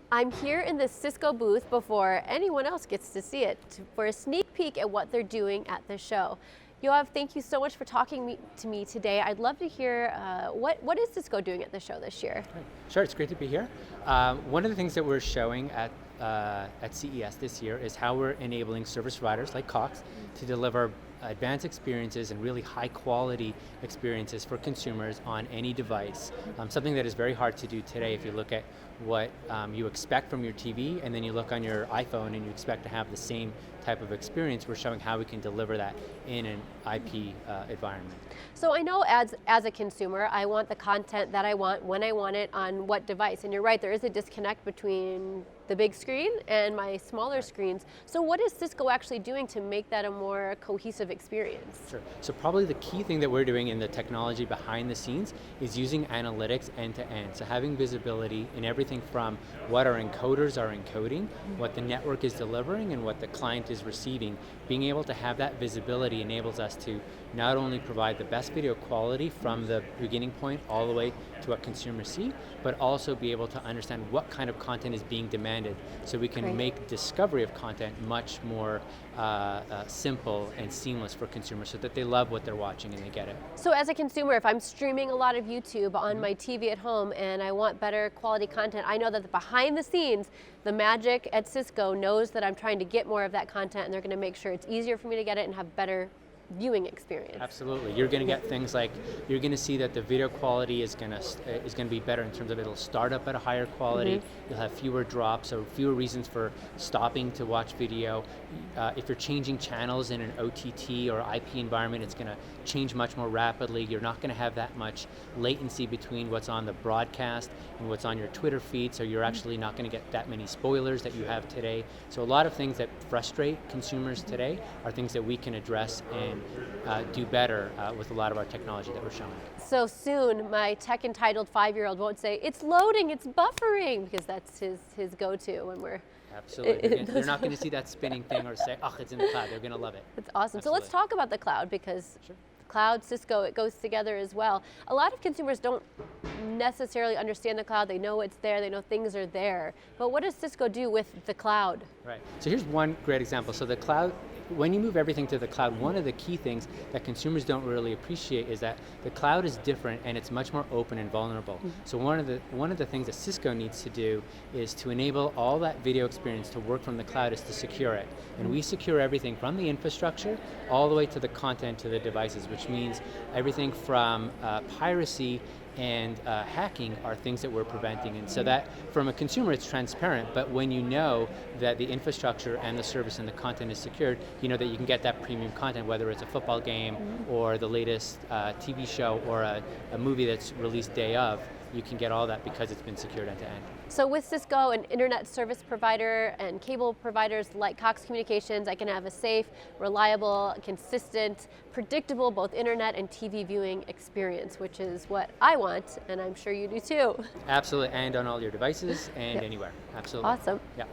I'm here in the Cisco booth before anyone else gets to see it for a sneak peek at what they're doing at the show. Yoav, thank you so much for talking to me today. I'd love to hear what is Cisco doing at the show this year? Sure, it's great to be here. One of the things that we're showing at CES this year is how we're enabling service providers like Cox to deliver advanced experiences and really high quality experiences for consumers on any device. Something that is very hard to do today if you look at what you expect from your TV and then you look on your iPhone and you expect to have the same type of experience. We're showing how we can deliver that in an IP environment. So I know as a consumer, I want the content that I want when I want it on what device. And you're right, there is a disconnect between the big screen and my smaller screens. So what is Cisco actually doing to make that a more cohesive experience? Sure. So probably the key thing that we're doing in the technology behind the scenes is using analytics end to end. So having visibility in everything from what our encoders are encoding, what the network is delivering, and what the client is receiving. Being able to have that visibility enables us to not only provide the best video quality from the beginning point all the way to what consumers see, but also be able to understand what kind of content is being demanded, so we can make discovery of content much more simple and seamless for consumers so that they love what they're watching and they get it. So as a consumer, if I'm streaming a lot of YouTube on my TV at home and I want better quality content, I know that behind the scenes, the magic at Cisco knows that I'm trying to get more of that content, and they're going to make sure it's easier for me to get it and have better viewing experience. Absolutely. You're going to get things like, you're going to see that the video quality is going to be better in terms of it'll start up at a higher quality. You'll have fewer drops, so fewer reasons for stopping to watch video. If you're changing channels in an OTT or IP environment, it's going to change much more rapidly. You're not going to have that much latency between what's on the broadcast and what's on your Twitter feed, so you're actually not going to get that many spoilers that you have today. So a lot of things that frustrate consumers today are things that we can address and do better with a lot of our technology that we're showing. So soon, my tech-entitled 5-year-old won't say, "It's loading, it's buffering," because that's his go-to when we're... Absolutely. They're not going to see that spinning thing or say, "Oh, it's in the cloud." They're going to love it. That's awesome. Absolutely. So let's talk about the cloud, because cloud, Cisco, it goes together as well. A lot of consumers don't necessarily understand the cloud. They know it's there, they know things are there. But what does Cisco do with the cloud? Right. So here's one great example. So the cloud, when you move everything to the cloud, one of the key things that consumers don't really appreciate is that the cloud is different and it's much more open and vulnerable. So one of the things that Cisco needs to do is to enable all that video experience to work from the cloud is to secure it. And we secure everything from the infrastructure all the way to the content to the devices, which means everything from piracy and hacking are things that we're preventing. And so that, from a consumer, it's transparent, but when you know that the infrastructure and the service and the content is secured, you know that you can get that premium content, whether it's a football game or the latest TV show or a movie that's released day of. You can get all that because it's been secured end to end. So with Cisco, an internet service provider, and cable providers like Cox Communications, I can have a safe, reliable, consistent, predictable both internet and TV viewing experience, which is what I want, and I'm sure you do too. Absolutely, and on all your devices and anywhere. Absolutely. Awesome. Yeah.